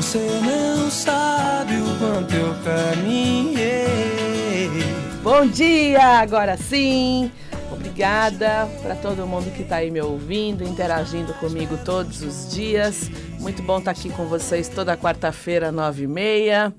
Você não sabe o quanto eu caminhei. Bom dia, agora sim. Obrigada para todo mundo que está aí me ouvindo, interagindo comigo todos os dias. Muito bom estar aqui com vocês toda quarta-feira, 9h30.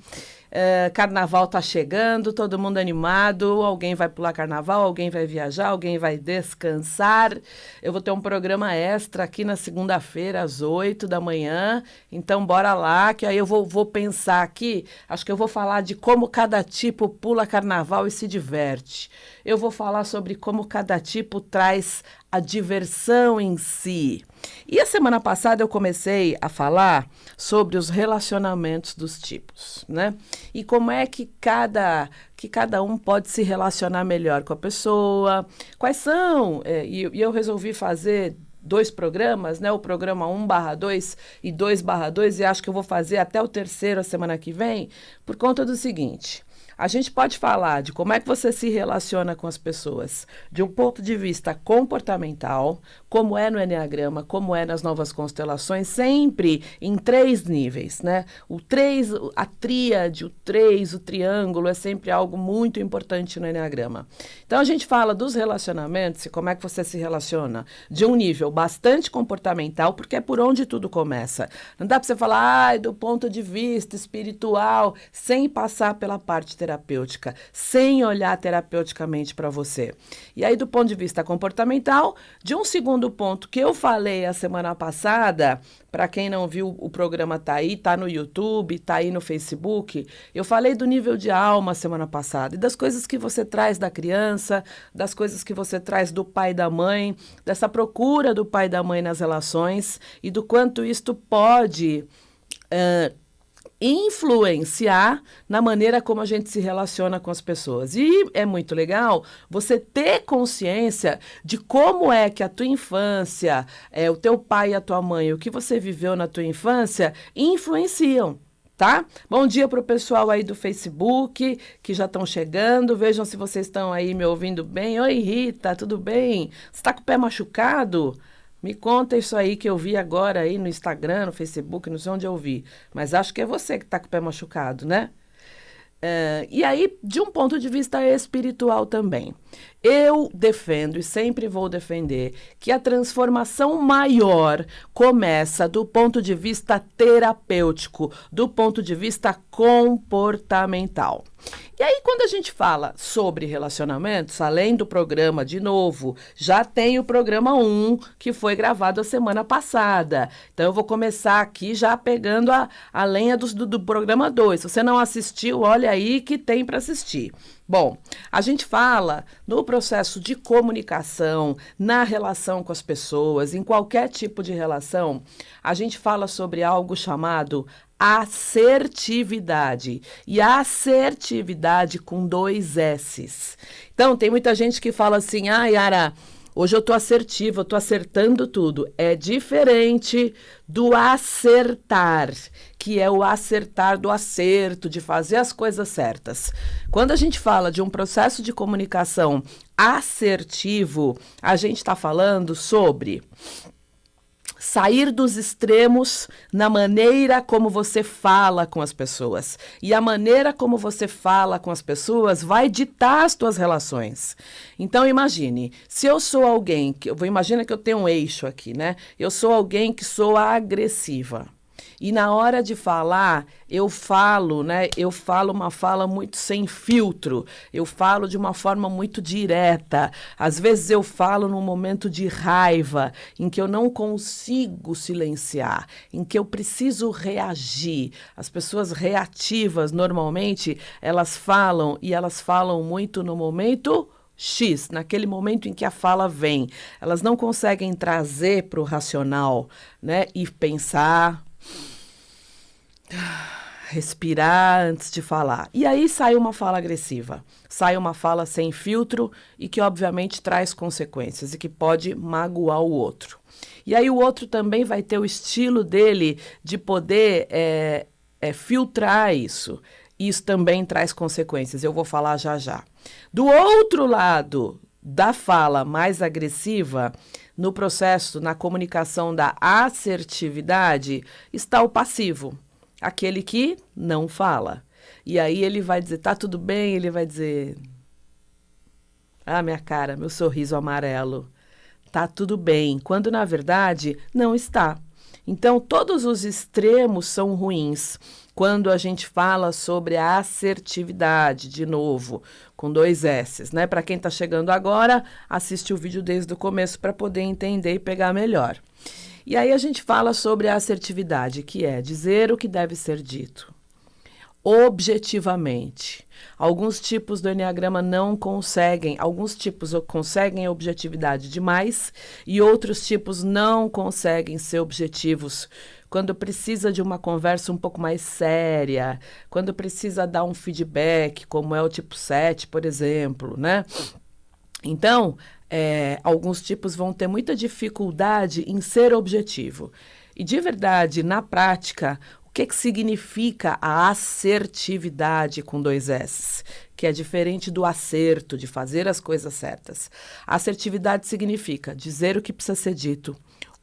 Carnaval tá chegando, todo mundo animado, alguém vai pular carnaval, alguém vai viajar, alguém vai descansar. Eu vou ter um programa extra aqui na segunda-feira, às 8h, então bora lá, que aí eu vou pensar aqui, acho que eu vou falar de como cada tipo pula carnaval e se diverte. Eu vou falar sobre como cada tipo traz a diversão em si. E a semana passada eu comecei a falar sobre os relacionamentos dos tipos, né? E como é que cada um pode se relacionar melhor com a pessoa, quais são, e eu resolvi fazer 2 programas, né? O programa 1/2 e 2/2, e acho que eu vou fazer até o terceiro a semana que vem, por conta do seguinte: a gente pode falar de como é que você se relaciona com as pessoas de um ponto de vista comportamental, como é no Eneagrama, como é nas novas constelações, sempre em 3 níveis, né? O 3, a tríade, o 3, o triângulo é sempre algo muito importante no Eneagrama. Então a gente fala dos relacionamentos e como é que você se relaciona de um nível bastante comportamental, porque é por onde tudo começa. Não dá para você falar do ponto de vista espiritual sem passar pela parte terapêutica, sem olhar terapeuticamente para você. E aí, do ponto de vista comportamental, de um segundo ponto que eu falei a semana passada, para quem não viu, o programa tá aí, tá no YouTube, tá aí no Facebook, eu falei do nível de alma semana passada, e das coisas que você traz da criança, das coisas que você traz do pai e da mãe, dessa procura do pai e da mãe nas relações, e do quanto isto pode influenciar na maneira como a gente se relaciona com as pessoas. E é muito legal você ter consciência de como é que a tua infância, o teu pai e a tua mãe, o que você viveu na tua infância, influenciam. Tá? Bom dia para o pessoal aí do Facebook, que já estão chegando. Vejam se vocês estão aí me ouvindo bem. Oi, Rita, tudo bem? Você está com o pé machucado? Me conta isso aí que eu vi agora aí no Instagram, no Facebook, não sei onde eu vi. Mas acho que é você que está com o pé machucado, né? E aí, de um ponto de vista espiritual também. Eu defendo e sempre vou defender que a transformação maior começa do ponto de vista terapêutico, do ponto de vista comportamental. E aí, quando a gente fala sobre relacionamentos, além do programa, de novo, já tem o programa 1, que foi gravado a semana passada. Então, eu vou começar aqui já pegando a lenha do programa 2. Se você não assistiu, olha aí que tem para assistir. Bom, a gente fala no processo de comunicação, na relação com as pessoas, em qualquer tipo de relação, a gente fala sobre algo chamado assertividade. E a assertividade com 2 S's. Então, tem muita gente que fala assim: Yara, hoje eu tô assertiva, eu tô acertando tudo. É diferente do acertar, que é o acertar do acerto, de fazer as coisas certas. Quando a gente fala de um processo de comunicação assertivo, a gente está falando sobre sair dos extremos na maneira como você fala com as pessoas. E a maneira como você fala com as pessoas vai ditar as tuas relações. Então, imagine, se eu sou alguém, imagina que eu tenho um eixo aqui, né? Eu sou alguém que sou agressiva. E na hora de falar, eu falo, né? Eu falo uma fala muito sem filtro. Eu falo de uma forma muito direta. Às vezes eu falo num momento de raiva, em que eu não consigo silenciar, em que eu preciso reagir. As pessoas reativas, normalmente, elas falam muito no momento X, naquele momento em que a fala vem. Elas não conseguem trazer para o racional, né? E pensar, respirar antes de falar. E aí sai uma fala agressiva, sai uma fala sem filtro e que obviamente traz consequências e que pode magoar o outro. E aí o outro também vai ter o estilo dele de poder filtrar isso. Isso também traz consequências, eu vou falar já já. Do outro lado da fala mais agressiva, no processo, na comunicação da assertividade, está o passivo. aquele que não fala. E aí ele vai dizer, tá tudo bem? Ele vai dizer, ah, minha cara, meu sorriso amarelo, tá tudo bem, quando na verdade não está. Então, todos os extremos são ruins. Quando a gente fala sobre a assertividade, de novo, com 2 S's, né? Para quem está chegando agora, assiste o vídeo desde o começo para poder entender e pegar melhor. E aí a gente fala sobre a assertividade, que é dizer o que deve ser dito, objetivamente. Alguns tipos do Eneagrama não conseguem, alguns tipos conseguem objetividade demais e outros tipos não conseguem ser objetivos. Quando precisa de uma conversa um pouco mais séria, quando precisa dar um feedback, como é o tipo 7, por exemplo, né? Então, alguns tipos vão ter muita dificuldade em ser objetivo. E de verdade, na prática, o que significa a assertividade com 2 S's? Que é diferente do acerto, de fazer as coisas certas. A assertividade significa dizer o que precisa ser dito,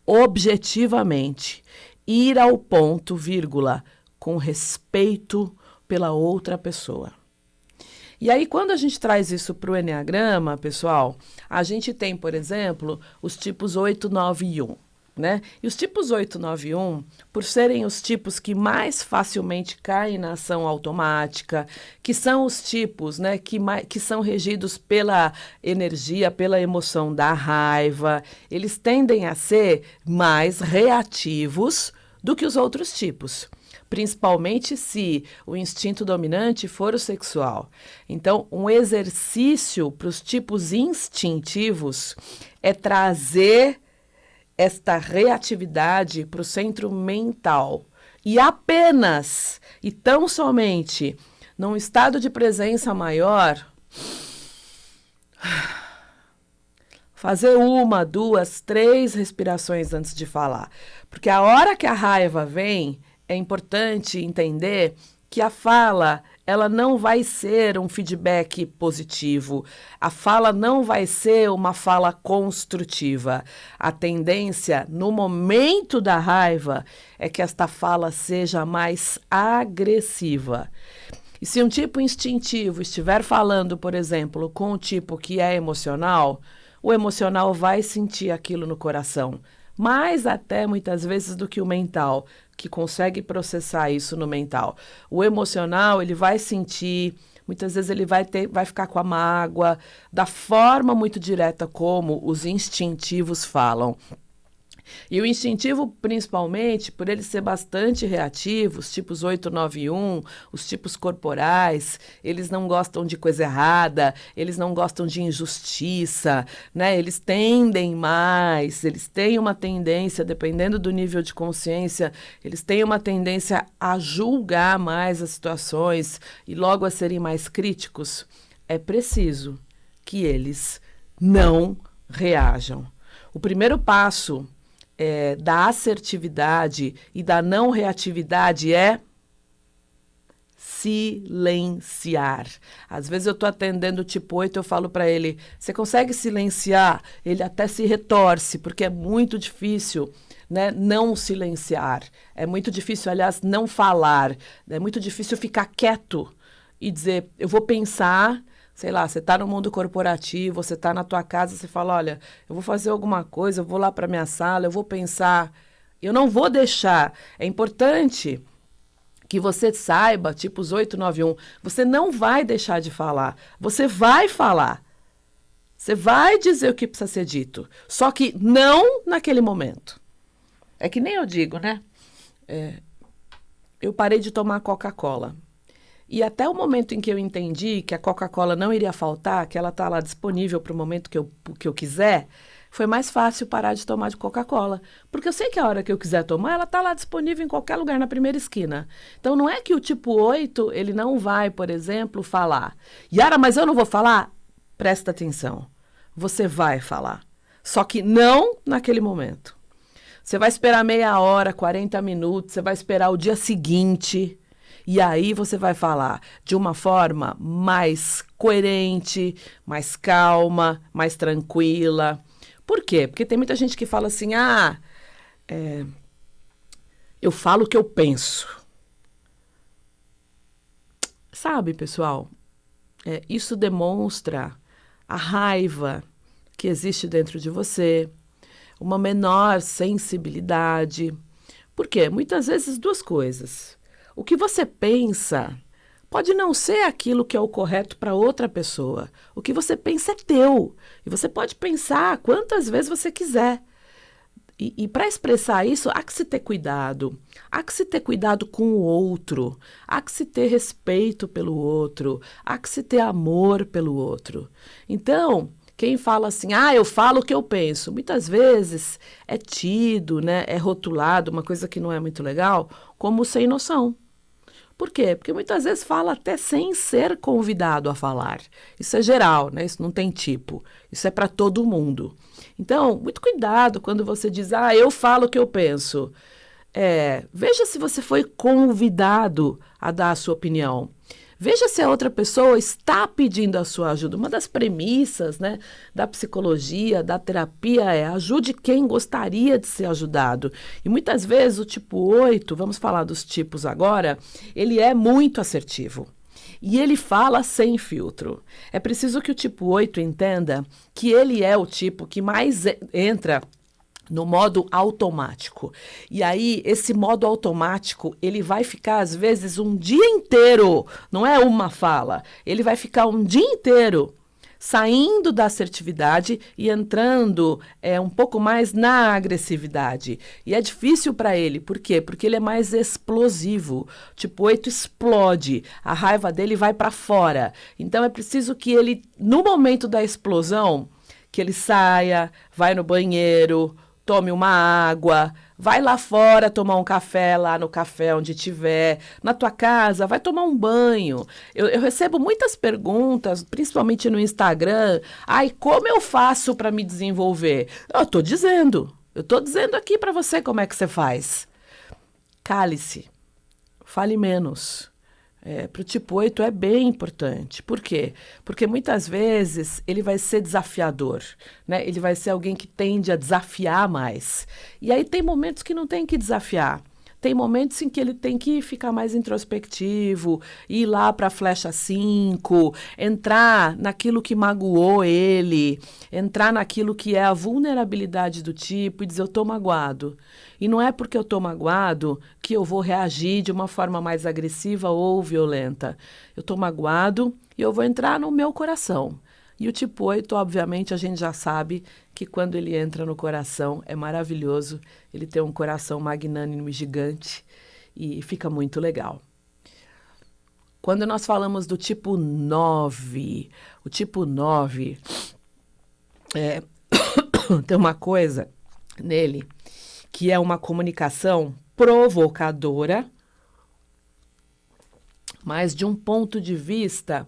objetivamente, ir ao ponto, vírgula, com respeito pela outra pessoa. E aí, quando a gente traz isso para o Eneagrama, pessoal, a gente tem, por exemplo, os tipos 8, 9 e 1. Né? E os tipos 8, 9 e 1, por serem os tipos que mais facilmente caem na ação automática, que são os tipos, né, que são regidos pela energia, pela emoção da raiva, eles tendem a ser mais reativos do que os outros tipos, principalmente se o instinto dominante for o sexual. Então, um exercício para os tipos instintivos é trazer esta reatividade para o centro mental e apenas e tão somente num estado de presença maior fazer 1, 2, 3 respirações antes de falar, porque a hora que a raiva vem é importante entender que a fala ela não vai ser um feedback positivo. A fala não vai ser uma fala construtiva. A tendência, no momento da raiva, é que esta fala seja mais agressiva. E se um tipo instintivo estiver falando, por exemplo, com um tipo que é emocional, o emocional vai sentir aquilo no coração. Mais até muitas vezes do que o mental, que consegue processar isso no mental. O emocional, ele vai sentir, muitas vezes ele vai ficar com a mágoa, da forma muito direta como os instintivos falam. E o instintivo, principalmente, por ele ser bastante reativo, os tipos 8, 9 e 1, os tipos corporais, eles não gostam de coisa errada, eles não gostam de injustiça, né? Eles tendem mais, eles têm uma tendência, dependendo do nível de consciência, eles têm uma tendência a julgar mais as situações e logo a serem mais críticos. É preciso que eles não reajam. O primeiro passo da assertividade e da não reatividade é silenciar. Às vezes eu estou atendendo o tipo 8, eu falo para ele, você consegue silenciar? Ele até se retorce, porque é muito difícil, né, não silenciar. É muito difícil, aliás, não falar. É muito difícil ficar quieto e dizer, eu vou pensar. Sei lá, você está no mundo corporativo, você está na tua casa, você fala, olha, eu vou fazer alguma coisa, eu vou lá para minha sala, eu vou pensar, eu não vou deixar. É importante que você saiba, tipos 8, 9, 1, você não vai deixar de falar, você vai falar. Você vai dizer o que precisa ser dito, só que não naquele momento. É que nem eu digo, né? Eu parei de tomar Coca-Cola. E até o momento em que eu entendi que a Coca-Cola não iria faltar, que ela está lá disponível para o momento que eu quiser, foi mais fácil parar de tomar de Coca-Cola. Porque eu sei que a hora que eu quiser tomar, ela está lá disponível em qualquer lugar, na primeira esquina. Então, não é que o tipo 8, ele não vai, por exemplo, falar. Yara, mas eu não vou falar? Presta atenção. Você vai falar. Só que não naquele momento. Você vai esperar meia hora, 40 minutos, você vai esperar o dia seguinte. E aí você vai falar de uma forma mais coerente, mais calma, mais tranquila. Por quê? Porque tem muita gente que fala assim, eu falo o que eu penso. Sabe, pessoal, isso demonstra a raiva que existe dentro de você, uma menor sensibilidade. Por quê? Muitas vezes duas coisas. O que você pensa pode não ser aquilo que é o correto para outra pessoa. O que você pensa é teu. E você pode pensar quantas vezes você quiser. E para expressar isso, há que se ter cuidado. Há que se ter cuidado com o outro. Há que se ter respeito pelo outro. Há que se ter amor pelo outro. Então, quem fala assim, eu falo o que eu penso, muitas vezes é tido, né, é rotulado, uma coisa que não é muito legal, como sem noção. Por quê? Porque muitas vezes fala até sem ser convidado a falar. Isso é geral, né? Isso não tem tipo. Isso é para todo mundo. Então, muito cuidado quando você diz, eu falo o que eu penso. Veja se você foi convidado a dar a sua opinião. Veja se a outra pessoa está pedindo a sua ajuda. Uma das premissas, né, da psicologia, da terapia ajude quem gostaria de ser ajudado. E muitas vezes o tipo 8, vamos falar dos tipos agora, ele é muito assertivo. E ele fala sem filtro. É preciso que o tipo 8 entenda que ele é o tipo que mais entra no modo automático. E aí, esse modo automático, ele vai ficar, às vezes, um dia inteiro, não é uma fala, ele vai ficar um dia inteiro saindo da assertividade e entrando um pouco mais na agressividade. E é difícil para ele, por quê? Porque ele é mais explosivo. Tipo 8 explode, a raiva dele vai para fora. Então, é preciso que ele, no momento da explosão, que ele saia, vai no banheiro, tome uma água, vai lá fora tomar um café, lá no café onde tiver, na tua casa, vai tomar um banho. Eu recebo muitas perguntas, principalmente no Instagram, como eu faço para me desenvolver? Eu estou dizendo aqui para você como é que você faz. Cale-se, fale menos. Para o tipo 8 é bem importante. Por quê? Porque muitas vezes ele vai ser desafiador, né? Ele vai ser alguém que tende a desafiar mais. E aí tem momentos que não tem que desafiar. Tem momentos em que ele tem que ficar mais introspectivo, ir lá para a flecha 5, entrar naquilo que magoou ele, entrar naquilo que é a vulnerabilidade do tipo e dizer, eu estou magoado. E não é porque eu estou magoado que eu vou reagir de uma forma mais agressiva ou violenta. Eu estou magoado e eu vou entrar no meu coração. E o tipo 8, obviamente, a gente já sabe que quando ele entra no coração é maravilhoso. Ele tem um coração magnânimo e gigante e fica muito legal. Quando nós falamos do tipo 9, o tipo 9 tem uma coisa nele que é uma comunicação provocadora, mas de um ponto de vista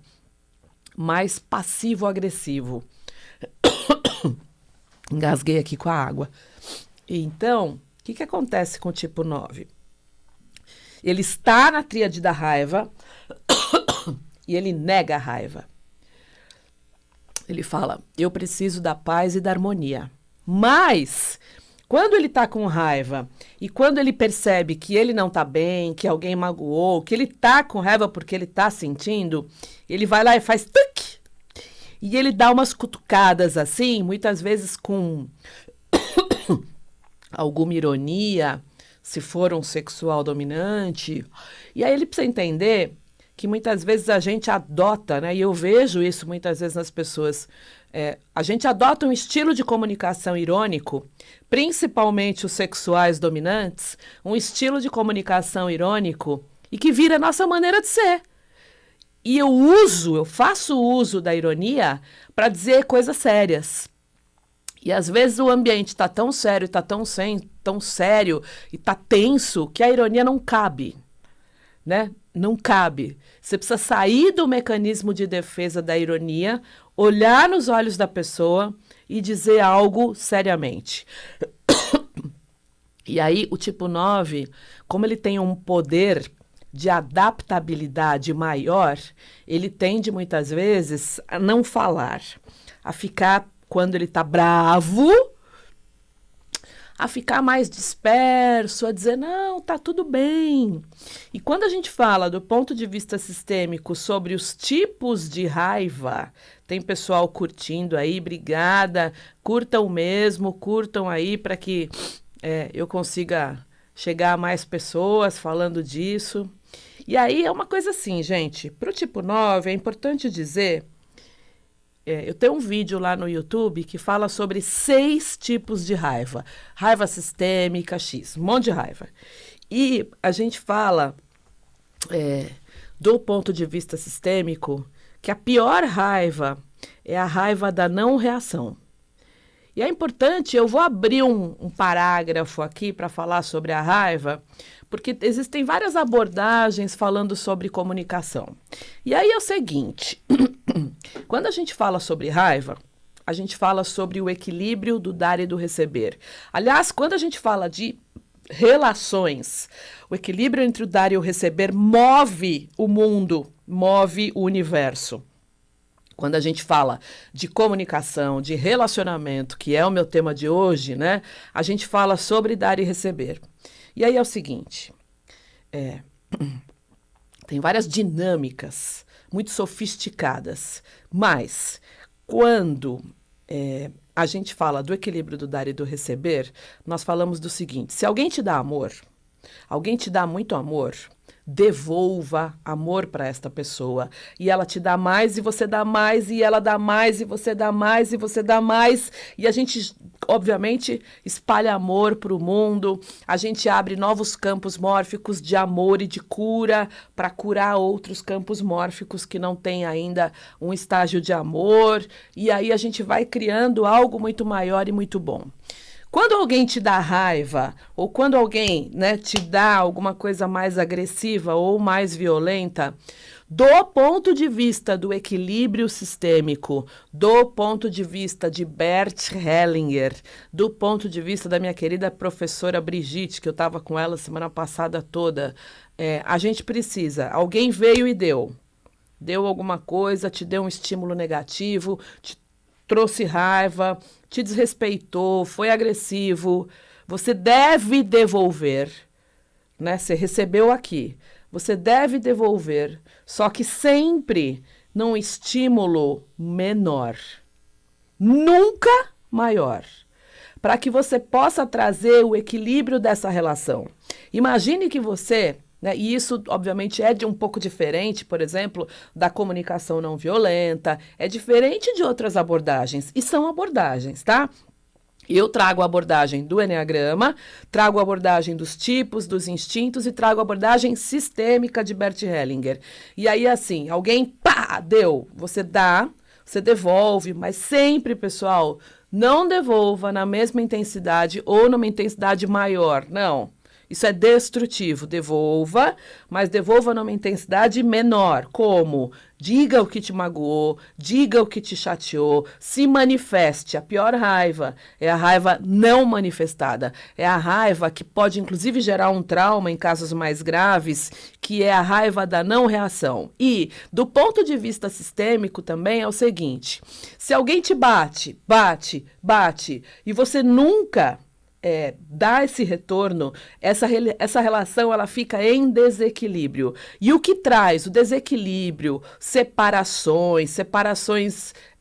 mais passivo-agressivo. Engasguei aqui com a água. Então, o que acontece com o tipo 9? Ele está na tríade da raiva e ele nega a raiva. Ele fala, eu preciso da paz e da harmonia. Mas, quando ele está com raiva e quando ele percebe que ele não está bem, que alguém magoou, que ele está com raiva porque ele está sentindo, ele vai lá e faz tuc! E ele dá umas cutucadas assim, muitas vezes com alguma ironia, se for um sexual dominante. E aí ele precisa entender que muitas vezes a gente adota, né? E eu vejo isso muitas vezes nas pessoas. A gente adota um estilo de comunicação irônico, principalmente os sexuais dominantes, um estilo de comunicação irônico e que vira a nossa maneira de ser. E eu faço uso da ironia para dizer coisas sérias. E às vezes o ambiente está tão sério, está tão sério e está tenso que a ironia não cabe, né? Não cabe. Você precisa sair do mecanismo de defesa da ironia, olhar nos olhos da pessoa e dizer algo seriamente. E aí o tipo 9, como ele tem um poder de adaptabilidade maior, ele tende muitas vezes a não falar, a ficar, quando ele está bravo, a ficar mais disperso, a dizer, não, tá tudo bem. E quando a gente fala do ponto de vista sistêmico sobre os tipos de raiva, tem pessoal curtindo aí, obrigada, curtam mesmo, curtam aí para que eu consiga chegar a mais pessoas falando disso. E aí é uma coisa assim, gente, para o tipo 9 é importante dizer, eu tenho um vídeo lá no YouTube que fala sobre 6 tipos de raiva. Raiva sistêmica, X, um monte de raiva. E a gente fala, do ponto de vista sistêmico, que a pior raiva é a raiva da não reação. E é importante, eu vou abrir um parágrafo aqui para falar sobre a raiva, porque existem várias abordagens falando sobre comunicação. E aí é o seguinte, quando a gente fala sobre raiva, a gente fala sobre o equilíbrio do dar e do receber. Aliás, quando a gente fala de relações, o equilíbrio entre o dar e o receber move o mundo, move o universo. Quando a gente fala de comunicação, de relacionamento, que é o meu tema de hoje, né? A gente fala sobre dar e receber. E aí é o seguinte, tem várias dinâmicas muito sofisticadas, mas quando a gente fala do equilíbrio do dar e do receber, nós falamos do seguinte, se alguém te dá amor, alguém te dá muito amor, devolva amor para esta pessoa. E ela te dá mais, e você dá mais, e ela dá mais, e você dá mais, e você dá mais. E a gente, obviamente, espalha amor para o mundo. A gente abre novos campos mórficos de amor e de cura para curar outros campos mórficos que não têm ainda um estágio de amor. E aí a gente vai criando algo muito maior e muito bom. Quando alguém te dá raiva, ou quando alguém, né, te dá alguma coisa mais agressiva ou mais violenta, do ponto de vista do equilíbrio sistêmico, do ponto de vista de Bert Hellinger, do ponto de vista da minha querida professora Brigitte, que eu estava com ela semana passada toda, a gente precisa, alguém veio e deu alguma coisa, te deu um estímulo negativo, te trouxe raiva, te desrespeitou, foi agressivo, você deve devolver, né? Você recebeu aqui, você deve devolver, só que sempre num estímulo menor, nunca maior, para que você possa trazer o equilíbrio dessa relação. Imagine que você... E isso, obviamente, é de um pouco diferente, por exemplo, da comunicação não violenta, é diferente de outras abordagens, e são abordagens, tá? Eu trago a abordagem do Eneagrama, trago a abordagem dos tipos, dos instintos e trago a abordagem sistêmica de Bert Hellinger. E aí, assim, alguém, pá, deu, você dá, você devolve, mas sempre, pessoal, não devolva na mesma intensidade ou numa intensidade maior, não. Isso é destrutivo. Devolva, mas devolva numa intensidade menor. Como? Diga o que te magoou, diga o que te chateou, se manifeste. A pior raiva é a raiva não manifestada. É a raiva que pode, inclusive, gerar um trauma em casos mais graves, que é a raiva da não reação. E, do ponto de vista sistêmico, também é o seguinte. Se alguém te bate, e você nunca... dá esse retorno, essa relação ela fica em desequilíbrio. E o que traz o desequilíbrio, separações,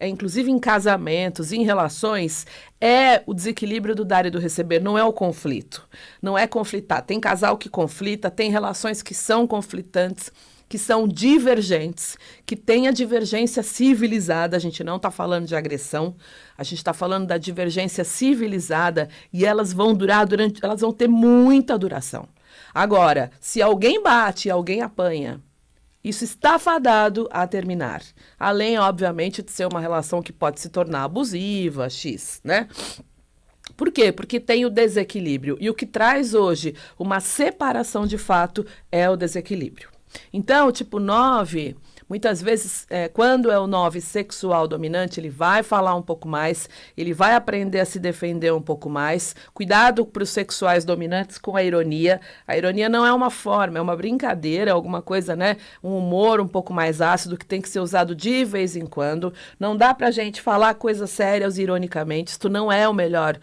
inclusive em casamentos, em relações, é o desequilíbrio do dar e do receber, não é o conflito. Não é conflitar. Tem casal que conflita, tem relações que são conflitantes, que são divergentes, que têm a divergência civilizada, a gente não está falando de agressão, a gente está falando da divergência civilizada e elas vão durar elas vão ter muita duração. Agora, se alguém bate e alguém apanha, isso está fadado a terminar. Além, obviamente, de ser uma relação que pode se tornar abusiva, X, né? Por quê? Porque tem o desequilíbrio. E o que traz hoje uma separação de fato é o desequilíbrio. Então, o tipo 9, muitas vezes, quando é o 9 sexual dominante, ele vai falar um pouco mais, ele vai aprender a se defender um pouco mais. Cuidado para os sexuais dominantes com a ironia. A ironia não é uma forma, é uma brincadeira, alguma coisa, né? Um humor um pouco mais ácido que tem que ser usado de vez em quando. Não dá pra gente falar coisas sérias ironicamente. Isto não é o melhor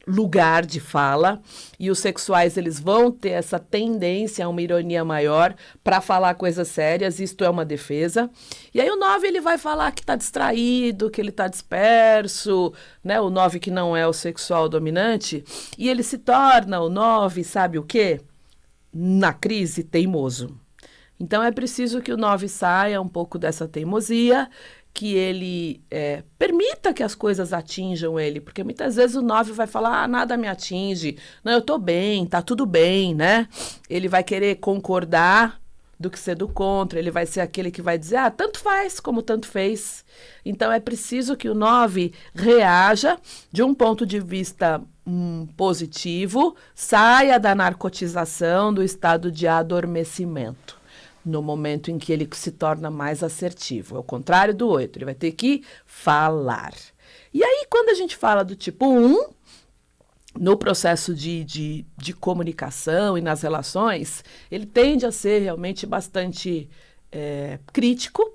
lugar de fala, e os sexuais eles vão ter essa tendência a uma ironia maior para falar coisas sérias, isto é uma defesa. E aí o 9 ele vai falar que está distraído, que ele está disperso, né? O 9 que não é o sexual dominante, e ele se torna o 9, sabe o quê? Na crise, teimoso. Então é preciso que o 9 saia um pouco dessa teimosia, que ele permita que as coisas atinjam ele, porque muitas vezes o 9 vai falar, nada me atinge, não, eu tô bem, tá tudo bem, né? Ele vai querer concordar do que ser do contra, ele vai ser aquele que vai dizer, tanto faz como tanto fez. Então é preciso que o 9 reaja de um ponto de vista positivo, saia da narcotização, do estado de adormecimento, no momento em que ele se torna mais assertivo. É o contrário do 8, ele vai ter que falar. E aí, quando a gente fala do tipo 1, no processo de comunicação e nas relações, ele tende a ser realmente bastante crítico,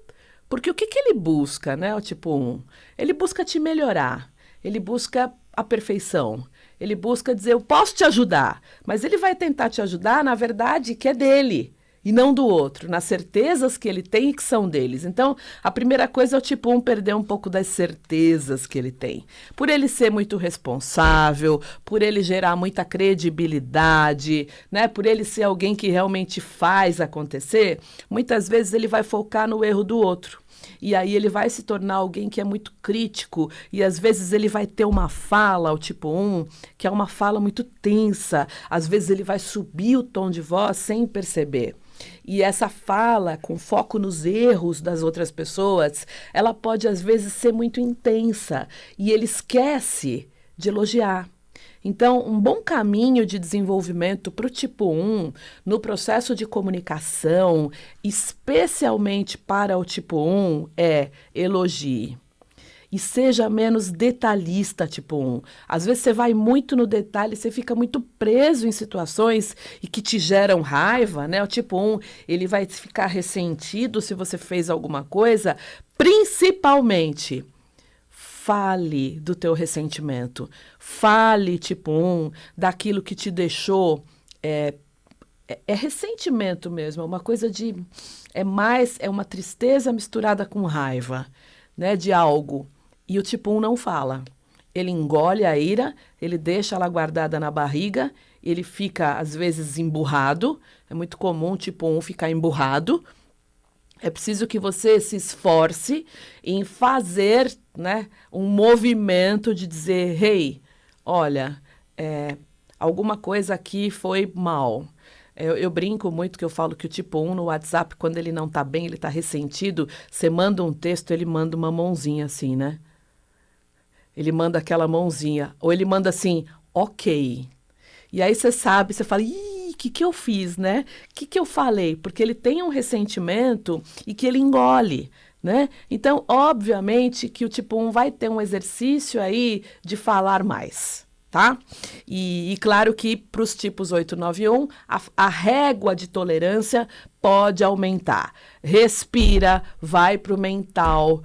porque o que ele busca, né, o tipo 1? Ele busca te melhorar, ele busca a perfeição, ele busca dizer, eu posso te ajudar, mas ele vai tentar te ajudar, na verdade, que é dele, e não do outro, nas certezas que ele tem e que são deles. Então, a primeira coisa é o tipo 1 perder um pouco das certezas que ele tem. Por ele ser muito responsável, por ele gerar muita credibilidade, né? Por ele ser alguém que realmente faz acontecer, muitas vezes ele vai focar no erro do outro. E aí ele vai se tornar alguém que é muito crítico, e às vezes ele vai ter uma fala, o tipo 1, que é uma fala muito tensa. Às vezes ele vai subir o tom de voz sem perceber. E essa fala, com foco nos erros das outras pessoas, ela pode às vezes ser muito intensa, e ele esquece de elogiar. Então, um bom caminho de desenvolvimento para o tipo 1, no processo de comunicação, especialmente para o tipo 1, é elogie. E seja menos detalhista, tipo 1. Às vezes você vai muito no detalhe, você fica muito preso em situações e que te geram raiva, né? O tipo 1, ele vai ficar ressentido se você fez alguma coisa, principalmente. Fale do teu ressentimento. Fale, tipo 1, daquilo que te deixou. É ressentimento mesmo, é uma coisa de. É uma tristeza misturada com raiva, né, de algo. E o tipo 1 não fala. Ele engole a ira, ele deixa ela guardada na barriga, ele fica, às vezes, emburrado. É muito comum o tipo 1 ficar emburrado. É preciso que você se esforce em fazer, né, um movimento de dizer, hey, olha, alguma coisa aqui foi mal. Eu brinco muito que eu falo que o tipo 1 no WhatsApp, quando ele não tá bem, ele tá ressentido, você manda um texto, ele manda uma mãozinha assim, né? Ele manda aquela mãozinha. Ou ele manda assim, ok. E aí você sabe, você fala, ih, o que eu fiz, né? O que eu falei? Porque ele tem um ressentimento e que ele engole, né? Então, obviamente que o tipo 1 vai ter um exercício aí de falar mais, tá? E claro que para os tipos 8, 9 e 1, a régua de tolerância pode aumentar. Respira, vai para o mental,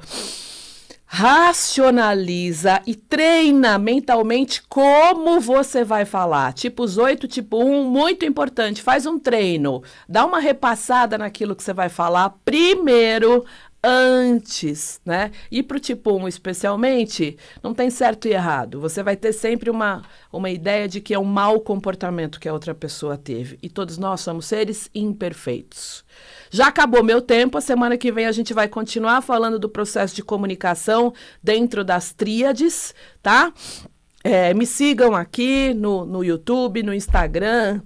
racionaliza e treina mentalmente como você vai falar. Tipos 8, tipo 1, muito importante, faz um treino, dá uma repassada naquilo que você vai falar primeiro, antes, né? E para o tipo 1 especialmente, não tem certo e errado. Você vai ter sempre uma ideia de que é um mau comportamento que a outra pessoa teve. E todos nós somos seres imperfeitos. Já acabou meu tempo, a semana que vem a gente vai continuar falando do processo de comunicação dentro das tríades, tá? Me sigam aqui no YouTube, no Instagram,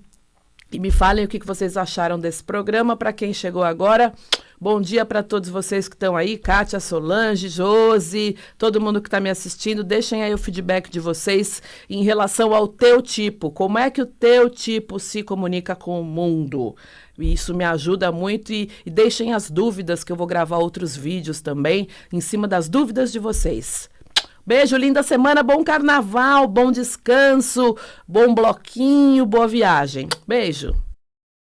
e me falem o que vocês acharam desse programa. Para quem chegou agora, bom dia para todos vocês que estão aí, Kátia, Solange, Josi, todo mundo que está me assistindo. Deixem aí o feedback de vocês em relação ao teu tipo. Como é que o teu tipo se comunica com o mundo? Isso me ajuda muito e deixem as dúvidas, que eu vou gravar outros vídeos também em cima das dúvidas de vocês. Beijo, linda semana, bom carnaval, bom descanso, bom bloquinho, boa viagem. Beijo.